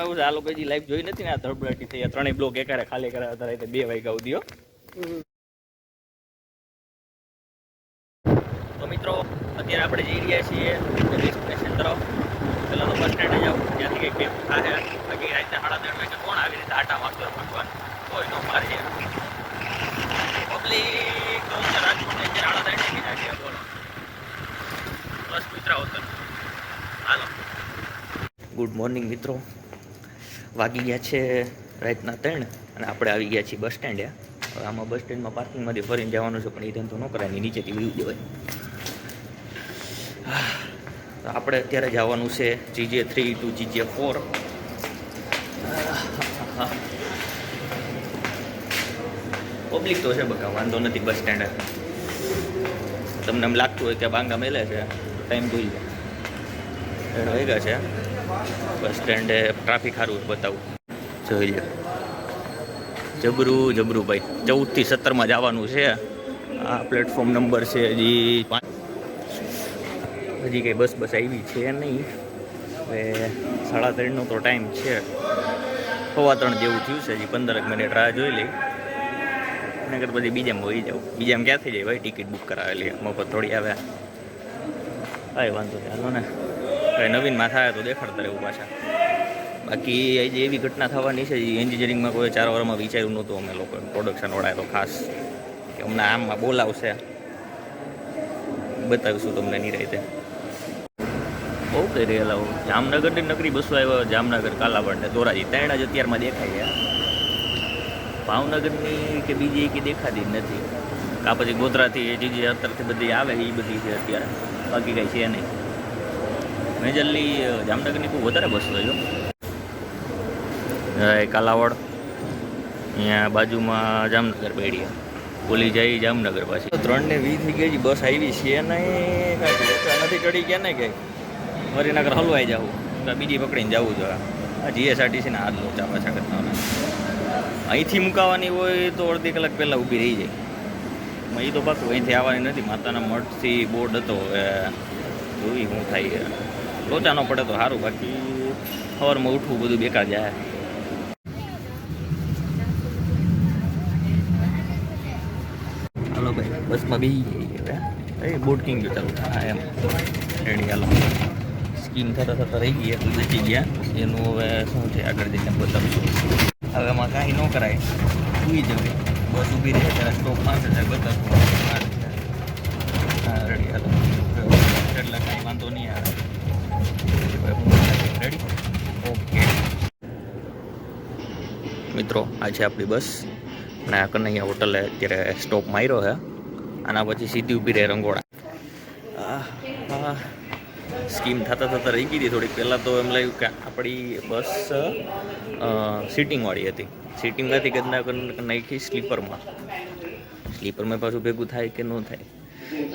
એવું આ લોકો હજી લાઈવ જોઈ નથી ને, આ ધડબડાટી થઈ, ત્રણેય બ્લોક એકારે ખાલી કરાવ્યા હતા રાતે 2 વાગ્યા સુધી. તો મિત્રો અત્યારે આપણે જઈ રહ્યા છીએ ડેસ્ટિનેશન તરફ. પેલા તો બસ સ્ટેન્ડે જાવ, ત્યાંથી કંઈક કેમ થાય. બાકી રાતના 3:30 વાગે કોણ આવી રીતે આટા મારતો ભગવાન કોઈ નો મારે પબ્લિક તો રાજકોટ અત્યારે 3:30 વાગે જાય બોલો. બસ મિત્રો હાલો. ગુડ મોર્નિંગ મિત્રો. વાગી ગયા છે રાતના 3 અને આપણે આવી ગયા છીએ બસ સ્ટેન્ડે. હવે આમાં બસ સ્ટેન્ડમાં પાર્કિંગમાંથી ફરીને જવાનું છે, પણ એ ધંધો ન કરાય, નીચેથી વ્યૂ જવાય. તો આપણે અત્યારે જવાનું છે GJ3 to GJ4. પબ્લિક તો છે બકા, વાંધો નથી. બસ સ્ટેન્ડે તમને એમ લાગતું હોય કે બાંગા મેલે છે, ટાઈમ જોઈ લો 3 વાગ્યા છે. બસ સ્ટેન્ડે ટ્રાફિક સારું બતાવું, જોઈ લો. જબરું ભાઈ. 14 થી 17 જવાનું છે. આ પ્લેટફોર્મ નંબર છે. હજી કંઈ બસ આવી છે નહીં. હવે 3:30 તો ટાઈમ છે. 3:15 જેવું થયું છે. હજી 15 મિનિટ રાહ જોઈ લઈ. નગર પછી બીજામાં હોઈ જાવ. બીજામાં ક્યાંથી જાય ભાઈ, ટિકિટ બુક કરાવેલી મફત થોડી આવે. હા વાંધો નહીં, હાલો ને. કંઈ નવીનમાં થાય તો દેખાડતા રહેવું પાછા. બાકી આજે એવી ઘટના થવાની છે, એન્જિનિયરિંગમાં કોઈ 4 વર્ષમાં વિચાર્યું નહોતું અમે લોકો, પ્રોડક્શનવાળાએ તો ખાસ, કે અમને આમમાં બોલાવશે. બતાવીશું તમને નિરાંતે. બહુ કઈ રહેલા હું જામનગરની નકરી બસો આવ્યા. જામનગર, કાલાવડ ને ધોરાજી 3 જ અત્યારમાં દેખાય છે. ભાવનગરની કે બીજી કે દેખાતી જ નથી. આ પછી ગોધરાથી જે અત્યારથી બધી આવે એ બધી છે અત્યારે, બાકી કંઈ છે નહીં. મેજરલી જામનગરની બહુ વધારે બસો જો. કાલાવડ અહીંયા બાજુમાં જામનગર બેડીએ, બોલી જાય જામનગર પાછી. 3:20 થઈ ગઈ, બસ આવી છે નહીં. કાંઈ નથી ચડી ગયા ને કંઈ મરીનગર હલવાઈ જવું, બીજી પકડીને જવું જોઈએ. આ GSRTC ને હાથ લોચા પાછા કરતા. અહીંથી મુકાવાની હોય તો અડધી કલાક પહેલાં ઊભી રહી જાય. એ તો પાછું અહીંથી આવવાની નથી. માતાના મઠથી બોર્ડ હતો, હવે જોઈ શું થાય. લોચા ન પડે તો સારું, બાકી સવારમાં ઉઠવું બધું બેકાર જાય. હાલો ભાઈ, બસમાં બેસી ગઈ. હવે બોર્ડ કિંગ ગયું ચાલુ. હા એમ રેડી. હાલો, સ્કીમ થતા રહી ગઈ એટલે બચી ગયા. એનું હવે શું છે આગળ જઈને બતાવશું. હવે એમાં કાંઈ ન કરાય, સુઈ જવાય. બસ ઊભી રહે ત્યારે સ્ટોપ મારશે ત્યારે બતાવશું. હા રેડી. હાલો એટલે કાંઈ વાંધો નહીં આવે. રેડી? ઓકે મિત્રો, આ છે આપણી બસ અને આ કનૈયા હોટલે અત્યારે સ્ટોપ માર્યો છે. આના પછી સીધી ઊભી રહે રંગોળા. હા, સ્કીમ થતા રહી ગઈ હતી થોડીક. પહેલાં તો એમ લાગ્યું કે આપણી બસ સીટિંગવાળી હતી. સીટિંગમાંથી ગદના નાખી સ્લીપરમાં. સ્લીપરમાં પાછું ભેગું થાય કે ન થાય.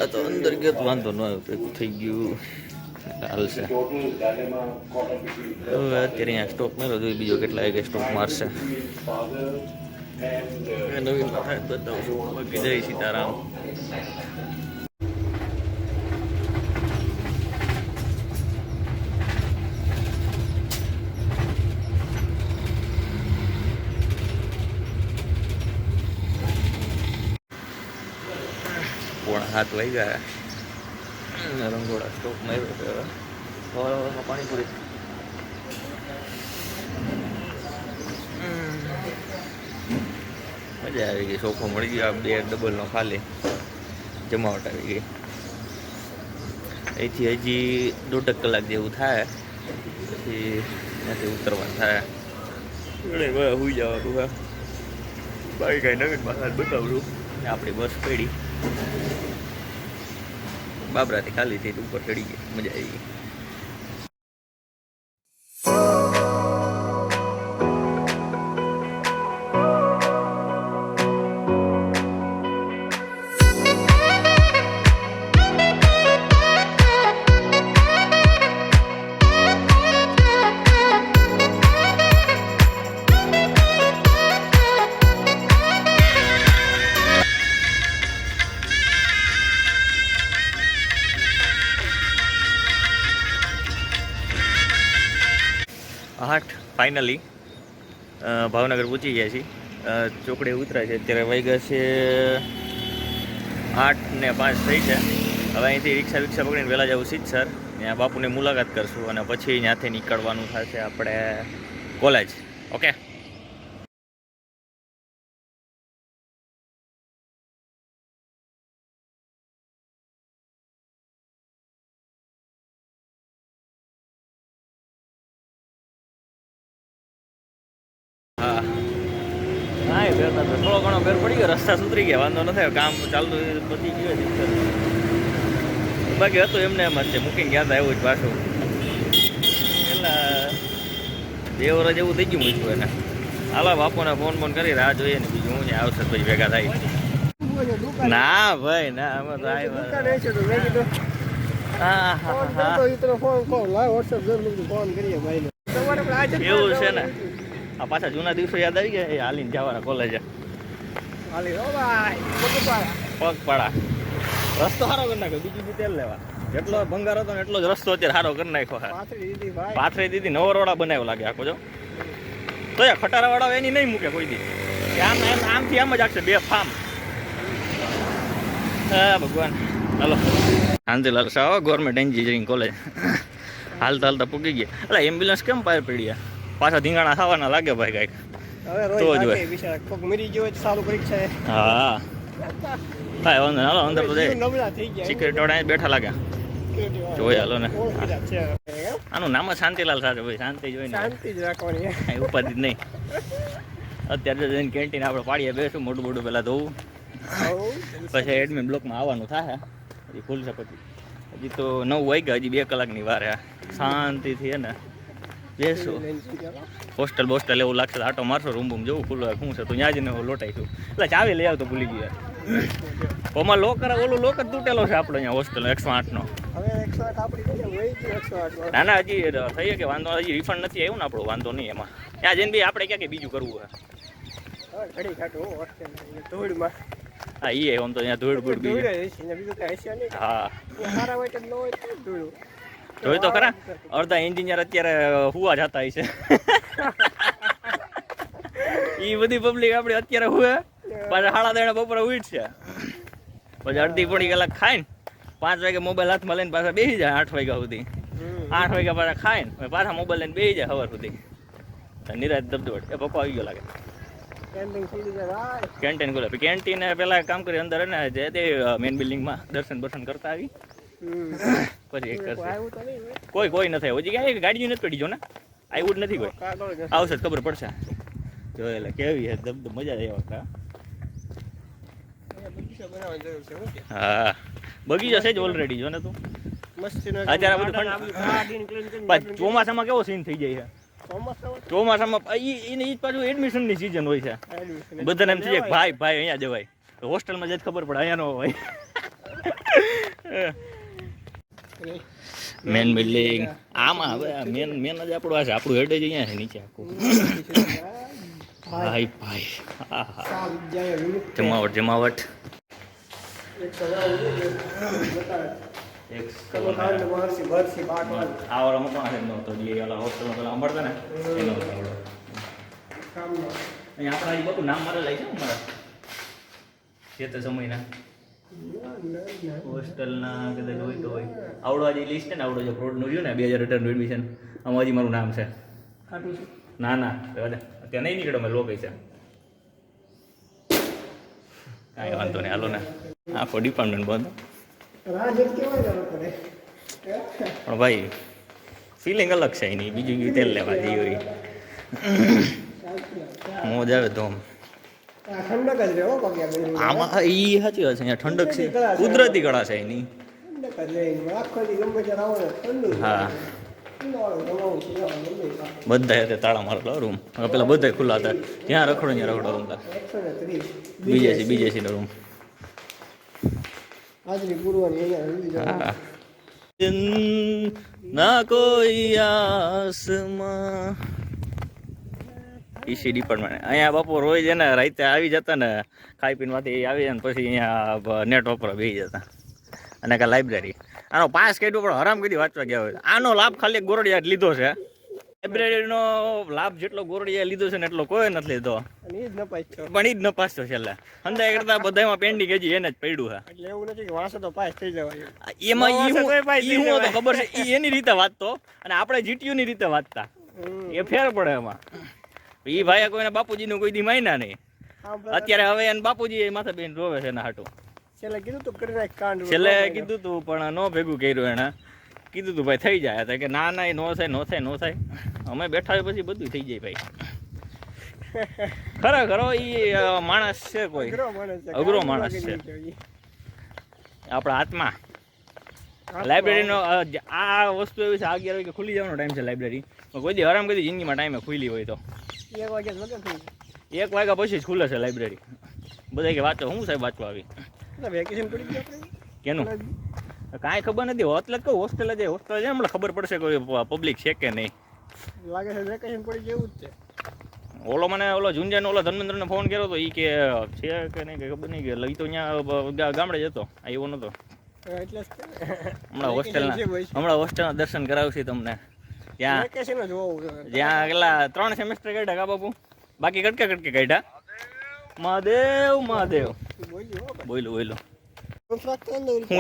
આ તો અંદર ગયો તો વાંધો ન આવ્યો, ભેગું થઈ ગયું, હાલશે. હવે અત્યારે અહીંયા સ્ટોપ માર્યો, જોઈએ બીજો કેટલા વાગે સ્ટોપ મારશે. નવીન થાય બતાવશું. બાકી જય સીતારામ. પોણા 7 વાગ્યા. રંગોળા સ્ટોપ માર્યો છે. હવે સવારમાં પાણીપુરી. મજા આવી ગઈ. સોફો મળી ગયો. 2 ડબલનો ખાલી જમાવટ આવી ગઈ. અહીંથી હજી 1.5 કલાક જેવું થાય, પછી ત્યાંથી ઉતરવાનું થાય. સુઈ જવાનું હા. બાકી કાંઈ નવીન પાછા બતાવશું. આપણી બસ પડી બાબરાથી ખાલી થઈ, ઉપર ચડી ગઈ. મજા આવી ગઈ. ફાઇનલી ભાવનગર પહોંચી ગયા છીએ. ચોકડી ઉતરાય છે. અત્યારે વાગ્યા છે 8:05 થઈ છે. હવે અહીંથી રિક્ષા પકડીને વહેલા જવું સિદ્ધસર. ત્યાં બાપુની મુલાકાત કરશું અને પછી ત્યાંથી નીકળવાનું થશે આપણે કોલેજ. ઓકે. હા હા, એ ફેર થોડો ઘણો ફેર પડી ગયો. રસ્તા સુધરી ગયા, વાંધો ન થાય. કામ ચાલતું પતી ગયું સિદ્ધસર. બાકી હતું એમને એમ જ છે. મૂકીને ગયા હતા એવું જ પાછું. પેલા 2 વર્ષ જેવું થઈ ગયું મૂક્યું એને. હાલો બાપુને ફોન કરી રાહ જોઈએ ને. બીજું હું ત્યાં આવશે પછી ભેગા થાય. ના ભાઈ ના, અમે તો આવ્યા. એવું છે ને. આ પાછા જૂના દિવસો યાદ આવી ગયા. હાલીને જવાના કોલેજે. પગપાળા રસ્તો સારો કરી નાખ્યો. બીજું બી તેલ લેવા. જેટલો ભંગાર હતો ને એટલો જ રસ્તો અત્યારે સારો કરી નાખ્યો. પાથરી દીધી. નવો રોડા બનાવ્યો લાગે આખો. જો તો ખટારા વાળા એની નહીં મૂકે કોઈ દી. આમથી આમ જ આખશે 2 ફાર્મ. હા ભગવાન. હાલો Shantilal Shah government engineering college. હાલતા પૂગી ગયા. એટલે એમ્બ્યુલન્સ કેમ પાર પડી? પાછા ધીંગાણા ખાવાના લાગે ભાઈ કાંઈક. તો જ હોય. હા હા, વાંધો હાલો અંદર તો જાય. સિક્યુરિટી વાળા બેઠા લાગે. જોઈ હાલો ને. આનું નામ જ શાંતિલાલ સાથે ભાઈ. શાંતિ જોઈને શાંતિ જ રાખવાની, ઉપાધિ જ નહીં. અત્યારે જઈને કેન્ટીન આપણે પાડીએ બેસું. મોટું પહેલાં ધોવું. પછી એડમિન બ્લોકમાં આવવાનું થાય. હજી ખુલશે પછી. હજી તો 9 વાગ્યા. હજી 2 કલાકની વાર. શાંતિથી હે ને બેસું. હોસ્ટેલ એવું લાગશે. આટો મારશો. રૂમ જવું ખુલ્લો શું છે તો ત્યાં જઈને લોટાઈશું. એટલે ચાવી લઈ આવતો ભૂલી ગયા. ઓમાં લોકર ઓલું લોક જ તૂટેલો છે આપણો અહીંયા હોસ્ટેલ 108નો. ના ના, હજી થઈ કે વાંધો. હજી રિફંડ નથી આવ્યું ને આપણું. વાંધો નહીં એમાં. ત્યાં જઈને બી આપણે ક્યાં કે બીજું કરવું હોય. હા એ આમ તો અહીંયા ધૂળ બૂળ બી. હા જોઈ તો ખરા. અડધા એન્જિનિયર અત્યારે હુવા જતા છે. એ બધી પબ્લિક આપણે અત્યારે હુએ. પાછા 3:30 બપોરે ઉઠશે. પછી અડધી પોણી કલાક ખાઈને 5 વાગે મોબાઈલ હાથમાં લઈને પાછા બેસી જાય. 8 વાગ્યા સુધી. 8 વાગ્યા પાછા ખાઈને પાછા મોબાઈલ લઈને બેસી જાય સવાર સુધી. નિરાજ દબદબટ. એ પપ્પા આવી ગયો લાગે. કેન્ટીન ખુલે. કેન્ટીન પેલા કામ કરી અંદર ને જે તે મેન બિલ્ડિંગમાં દર્શન કરતા આવી. પછી એક કરશે. કોઈ નથી. હજી ક્યાંય ગાડી નથી પડી. જો ને આવ્યું જ નથી કોઈ. આવશે જ ખબર પડશે. જો એટલે કેવી છે દબદબ. મજા જ આવ્યા. હા બગીચા છે જ ઓલરેડી. જો ને તું અત્યારે બધું ચોમાસામાં કેવો સીન થઈ જાય છે. ચોમાસામાં એને જ પાછું એડમિશનની સિઝન હોય છે. બધાને એમ થઈ જાય ભાઈ અહીંયા જવાય. હોસ્ટેલમાં જ ખબર પડે અહીંયા નો હોય. મેન બિલ્ડિંગ આમાં હવે મેન જ આપણું આ છે. આપણું હેડ જ અહીંયા છે નીચે આખું. ભાઈ જમાવટ. આ વાળા મકાન છે નહોતો. જે વાળા હોસ્ટેલમાં પેલા અંબળતા ને એનો હતો. અહીંયા આપણા હજી બધું નામ મારે લઈ છે મારા જે તે સમયના હોસ્ટેલના કદાચ હોય તો હોય. આવડો હજી લિસ્ટ છે ને. આવડો જે ફ્રોડનું રહ્યું ને 2018 એડમિશન. આમાં હજી મારું નામ છે. ના અત્યારે નહીં નીકળ્યો. મેં લોકો છે કાંઈ વાંધો નહીં. હાલો ને. આખો ડિપાર્ટમેન્ટ બંધ. પણ ભાઈ ફિલિંગ અલગ છે એની. બીજું તેલ લેવા જઈ હોય મોજ આવે તો. આમાં એ સાચી વાત છે. અહીંયા ઠંડક છે. કુદરતી કળા છે એની. હા બધા હતા તાળા મારેલો રૂમ. પેલા બધા ખુલ્લા હતા. ત્યાં રખડો રૂમ હતા. બીજે નો રૂમ. હા ના કોઈ આસમાં. ઈસી ડિપાર્ટમેન્ટ અહીંયા બાપુ રોજ છે ને રાતે આવી જતા ને ખાઈ પીને માંથી આવી જાય ને પછી અહીંયા નેટ વાપરવા બેસી જતા. અને કાં લાઇબ્રેરી. આનો પાસ કાઢ્યો પણ હરામ કીધી વાંચવા ગયા હોય. આનો લાભ ખાલી ગોરડિયા લીધો છે. લાઇબ્રેરીનો લાભ જેટલો ગોરડીએ લીધો છે ને એટલો કોઈ નથી લીધો, અને ઈ જ નપાસ છો. પણ ઈ જ ન પાસ તો છેલ્લે અંદાજ કરતા બધામાં પેન્ડિંગ હજી એને જ પડ્યું છે. એટલે એવું નથી કે વાંચો તો પાસ થઈ જવાય. એમાં વાંચો તોય પાસ થઈ ઈ હું તો જવાય. ખબર છે, ઈ એની રીતે વાંચતો અને આપણે જીટીયુ ની રીતે વાંચતા, એ ફેર પડે એમાં. ઈ ભાઈ કોઈને બાપુજીનું કોઈ દી માયના નહીં. અત્યારે હવે એને બાપુજી માથે બેન રોવે છે એના હાટું. છેલ્લે કીધું તું કરી નાખ કાંડ. છેલ્લે કીધું તું પણ ન ભેગું કર્યું એને. કીધું તું ભાઈ થઈ જાય, કે ના ના એ નો થાય નો થાય નો થાય. અમે બેઠા હોય પછી બધું થઈ જાય ભાઈ. ખરેખર એ માણસ છે, કોઈ અઘરો માણસ છે આપણા હાથમાં. લાઇબ્રેરીનો આ વસ્તુ એવી છે, 11 વાગે ખુલી જવાનો ટાઈમ છે લાઇબ્રેરી. કોઈ દી આરામ કરી જિંદગીમાં ટાઈમે ખુલી હોય તો 1 વાગે લગન થઈ 1 વાગ્યા પછી જ ખુલે છે લાઇબ્રેરી. બધા કે વાંચો, હું સાહેબ વાંચવા આવી. જાય. વેકેશન પડી ગયું આપણે. કેનું કાંઈ ખબર નથી. હોસ્ટેલ જ કહું, હોસ્ટેલ જાય હમણાં ખબર પડશે કોઈ પબ્લિક છે કે નહીં. લાગે છે વેકેશન પડી ગયું જ છે. ઓલો મને ઓલો ઝુંઝાનો ઓલો ધર્મેન્દ્રને ફોન કર્યો હતો, એ કે છે કે નહીં કે ખબર નહીં, કે લઈ તો અહીંયા ગામડે જ હતો, આવ્યો નહોતો. એટલે હમણાં હોસ્ટેલના દર્શન કરાવશે તમને ત્યાં. વેકેશન જ હોવું છે. જ્યાં કેટલા 3 સેમેસ્ટર કાઢ્યા કા બાપુ, બાકી કટકે કાઢ્યા. મહાદેવ મહાદેવ બોલું હું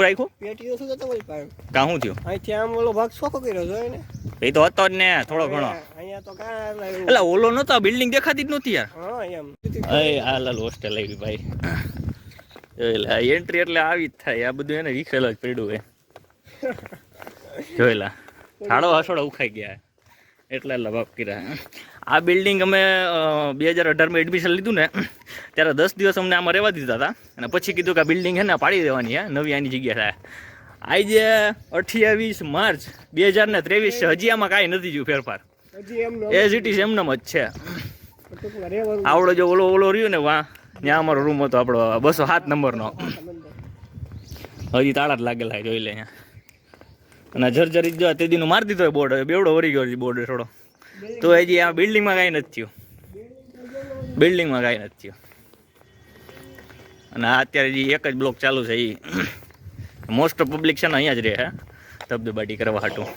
રાખ્યું પેટીઓ શું તમારી પાસે? કાં શું થયું? અહીંથી આમ ઓલો ભાગ શોખો કર્યો છે ને. એ તો હતો જ ને થોડો ઘણો. અહીંયા તો કાં એટલે ઓલો નતો, બિલ્ડિંગ દેખાતી જ નહોતી યાર. હા એમ. આ લાલ હોસ્ટેલ આવી ભાઈ. જોયેલા એન્ટ્રી એટલે આવી જ થાય. આ બધું એને વિખેલ જ પડ્યું હોય. જોયેલા થાળો હાસોડા ઉખાઈ ગયા એટલે બાપ કર્યા. આ બિલ્ડિંગ અમે 2018માં એડમિશન લીધું ને ત્યારે 10 દિવસ અમને આમાં રહેવા દીધા હતા, અને પછી કીધું કે આ બિલ્ડિંગ છે ને પાડી દેવાની હે, નવી આની જગ્યા થાય. આજે 28 માર્ચ 2023 છે, હજી આમાં કાંઈ નથી જોયું ફેરફાર. એઝ ઇટ ઇઝ એમનેમ જ છે. આવડો જો ઓલો રહ્યો ને વાં, ત્યાં અમારો રૂમ હતો આપણો 207 નંબરનો. હજી તાળા જ લાગેલા જોઈ લે અહીંયા. અને જર્જરી જો તે દીનું મારી દીધો બોર્ડ, બેવડો વરી ગયો બોર્ડ થોડો. તો હજી આ બિલ્ડિંગમાં કાંઈ નથી થયું, બિલ્ડિંગમાં કાંઈ નથી થયું. અને અત્યારે જે એક જ બ્લોક ચાલુ છે, એ મોસ્ટ ઓફ પબ્લિક છે ને અહીંયા જ રહે હે ધબધબાટી કરવા હાટું.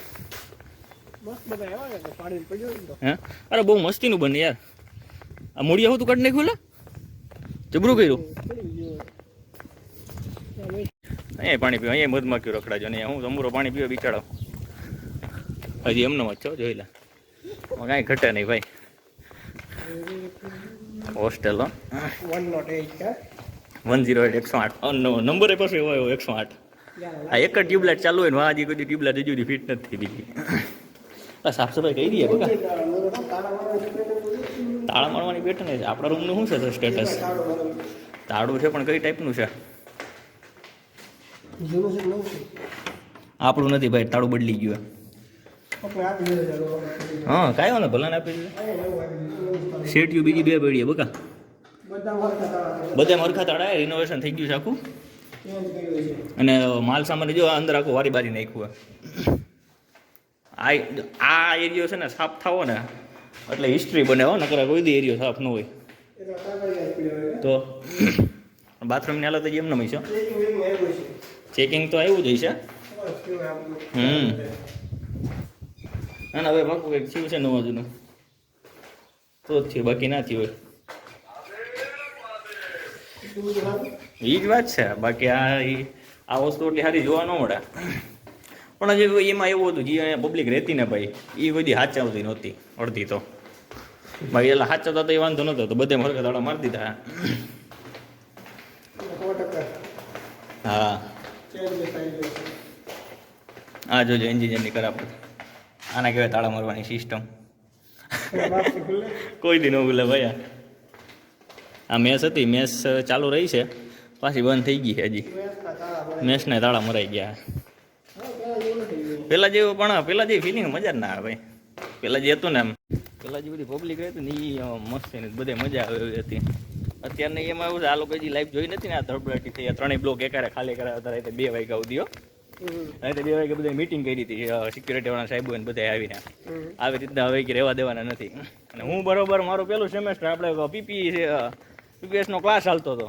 હે અરે બહુ મસ્તીનું બને યાર. આ મૂળિયા હું તું કાઢી નાખ્યું લે, જબરું કર્યું. અહીંયા પાણી પીવા, અહીંયા મધમાખીઓ રખડાજો ને હું તંબુરો પાણી પીવા બિચારો. હજી એમનો જ છો જોઈ લે, કાંઈ ઘટે નહીં ભાઈ. હોસ્ટેલ 108 108 નંબર એ પાસે એવો 108. આ એક જ ટ્યુબલાઇટ ચાલુ હોય ને હજી કોઈ ટ્યુબલાઇટ હજુ સુધી ફિટ નથી થઈ બીજી. સાફ સફાઈ કરી દઈએ બકા. તાળા મારવાની બેઠ ને આપણા રૂમનું શું છે સ્ટેટસ? તાળું છે પણ કઈ ટાઈપનું છે? આપણું નથી ભાઈ, તાળું બદલી ગયું. હા કાંઈ વાંધો ભલાને આપી દીધું. શેટીયું બીજી 2 પડીએ બકા. બધા મરખા તાળા રિનોવેશન થઈ ગયું છે આખું. અને માલ સામાન જો અંદર આખું વારી બારી નાખ્યું. આ એરિયો છે ને સાફ થવો ને એટલે હિસ્ટ્રી બને હો, નકર કોઈ દી એરિયો સાફ ન હોય તો. બાથરૂમની હાલત જ એમને છે. ચેકિંગ તો આવ્યું જ હશે. ના હવે પાકું કંઈક થયું છે નવાજુનું તો જ થયું, બાકી ના થયું હોય. એ જ વાત છે. બાકી આ વસ્તુ એટલી સારી જોવા ન મળે. પણ હજી એમાં એવું હતું, જે અહીંયા પબ્લિક રહેતી ને ભાઈ, એ બધી હાચાવતી નહોતી અડધી તો. ભાઈ એટલે હાચાવતા તો એ વાંધો નહોતો, તો બધે મરકા દાડા મારી દીધા. હા આ જોજો એન્જિનિયરની કરાપત. આના કહેવાય તાળા મારવાની સિસ્ટમ. કોઈ દી ન ભૂલે ભાઈ. આ મેસ હતી, મેસ ચાલુ રહી છે, પાછી બંધ થઈ ગઈ છે હજી. મેસને તાળા મરાઈ ગયા. પેલા જેવું પણ પેલા જેવી ફિલિંગ મજા જ ના આવે ભાઈ. પેલા જે હતું ને એમ, પેલા જે બધી પબ્લિક રહેતી ને એ મસ્ત ને બધે મજા આવે એવી હતી. અત્યારને એમાં એવું છે, આ લોકો હજી લાઈફ જોઈ નથી ને. આ ધડબડાટી થઈ, 3 બ્લોક એકારે ખાલી કરાવતા હતા 2 વાગ્યા સુધી. રાતે 2 વાગે બધા મિટિંગ કરી હતી સિક્યુરિટી વાળા સાહેબો ને બધા આવીને. આવી રીતના હવે કે રહેવા દેવાના નથી. અને હું બરોબર મારું પેલું સેમેસ્ટર આપણે પીપીએસ નો ક્લાસ ચાલતો હતો.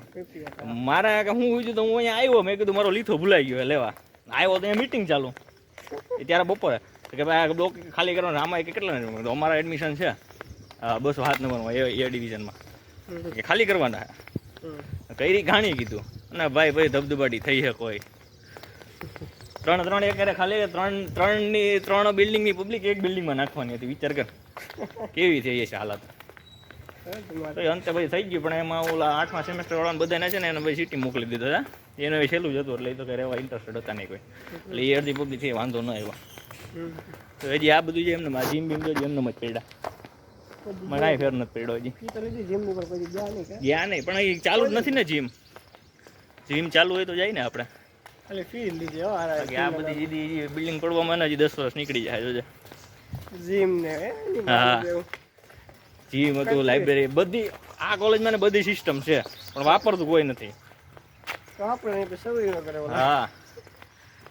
મારા હું બીજું તો હું અહીંયા આવ્યો, મેં કીધું મારો લીથો ભૂલાઈ ગયો લેવા આવ્યો, તો અહીંયા મિટિંગ ચાલુ ત્યારે બપોરે. તો કે ભાઈ આ બ્લોક ખાલી કરવાનું આમાં કે કેટલા તો અમારા એડમિશન છે 207 નંબરમાં એ ડિવિઝનમાં કે ખાલી કરવાના કઈ ઘાણી કીધું અને ભાઈ ધબધબાટી થઈ છે કોઈ 3 એકરે ખાલી 3 બિલ્ડિંગની પબ્લિક એક બિલ્ડિંગમાં નાખવાની હતી વિચાર કર કેવી થઈ છે હાલત તો અંતે પછી થઈ ગયું પણ એમાં ઓલા 8મા સેમેસ્ટર વાળાને બધાને છે ને એને પછી સિટી મોકલી દીધો હતા એનો એ છેલ્લું જ હતું એટલે એ તો કઈ રહેવા ઇન્ટરેસ્ટેડ હતા નહીં કોઈ એટલે એ અડધી પબ્લિક થી વાંધો ન આવ્યો તો હજી આ બધું છે એમને જીમ બીમ જો એમને જ પડ્યા મને કાંઈ ફેર નથી પડ્યો હજી ગયા નહીં પણ અહીં ચાલુ જ નથી ને જીમ ચાલુ હોય તો જાય ને આપણે આ બધી સીધી બિલ્ડિંગ પડવામાં હજી 10 વર્ષ નીકળી જાય જોજે હા જીમ હતું લાઇબ્રેરી બધી આ કોલેજમાં ને બધી સિસ્ટમ છે પણ વાપરતું કોઈ નથી હા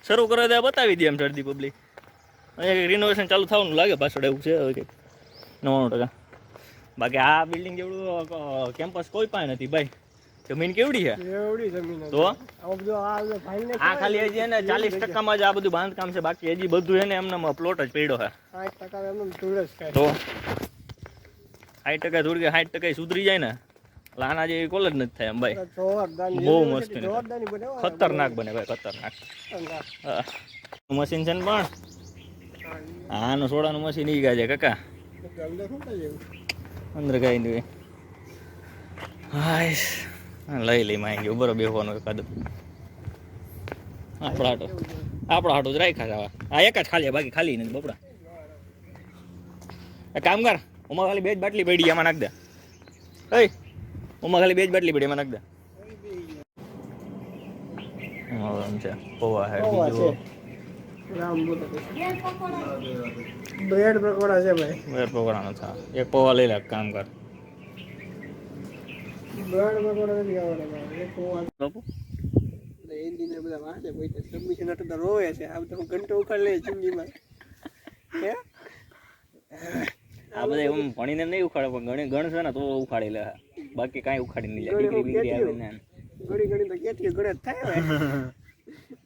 શરૂ કરે તો બતાવી દે એમ અડધી પબ્લિક અહીંયા રિનોવેશન ચાલુ થવાનું લાગે પાછળ એવું છે હવે કંઈક 99%. બાકી આ બિલ્ડિંગ જેવડું કેમ્પસ કોઈ પાસે નથી ભાઈ જમીન કેવડી છે તો આ ખાલી હજી એને 40%માં જ આ બધું બાંધકામ છે બાકી હજી બધું એને એમને પ્લોટ જ પડ્યો છે તો 60% ધૂળ કે 60% સુધરી જાય ને એટલે આના જેવી કોલેજ નથી થાય એમ ભાઈ બહુ મસ્ત ખતરનાક બને ભાઈ ખતરનાક મશીન છે ને પણ આનું સોડાનું મશીન ઈ ગાજે કાકા અંદર કઈ નહીં હાય લઈ માંગી ઉભરો બેસવાનું એકાદ આપણો હાટો જ રાખ્યા છે આ એક જ ખાલી બાકી ખાલી નથી બપડા કામ કર ઉમાં ખાલી 2 જ બાટલી પડી એમાં નાખ દે ઉમાં ખાલી 2 જ બાટલી પડી એમાં નાખ દે છે પૌવા હે બીજું બ્રેડ પકોડા છે ભાઈ બ્રેડ પકોડા નથી એક પૌવા લઈ લે કામ કર બ્રેડ પકોડા નથી આવવાના એક પૌવા બાપુ એન્જિનિયર બધા વાંચે કોઈ સબમિશન હતું તો રોવે છે આ તો ઘંટો ઉખાડ લે જિંદગીમાં હે આ બધા એમ ભણીને નહીં ઉખાડે પણ ગણ છે ને તો ઉખાડી લે બાકી કાંઈ ઉખાડી નહીં લે ડિગ્રી આવે ને ઘડી તો કેતી ગળે થાય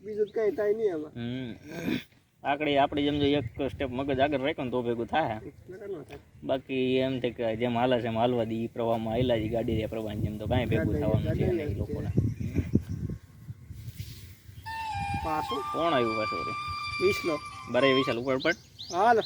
બીજું કઈ થાય નહીં આમાં આપણે જેમ જો એક સ્ટેપ મગજ આગળ રાખ્યો ને તો ભેગું થાય બાકી એમ થાય કે જેમ હાલે છે એમ હાલવા દી પ્રવાહમાં હાલ્યા જ ગાડી પ્રવાહ જેમ તો કાંઈ ભેગું થવાનું છે નહીં લોકોને પાછું કોણ આવ્યું પાછું 20 નો બરે વિશાલ ઉપર પડ હાલ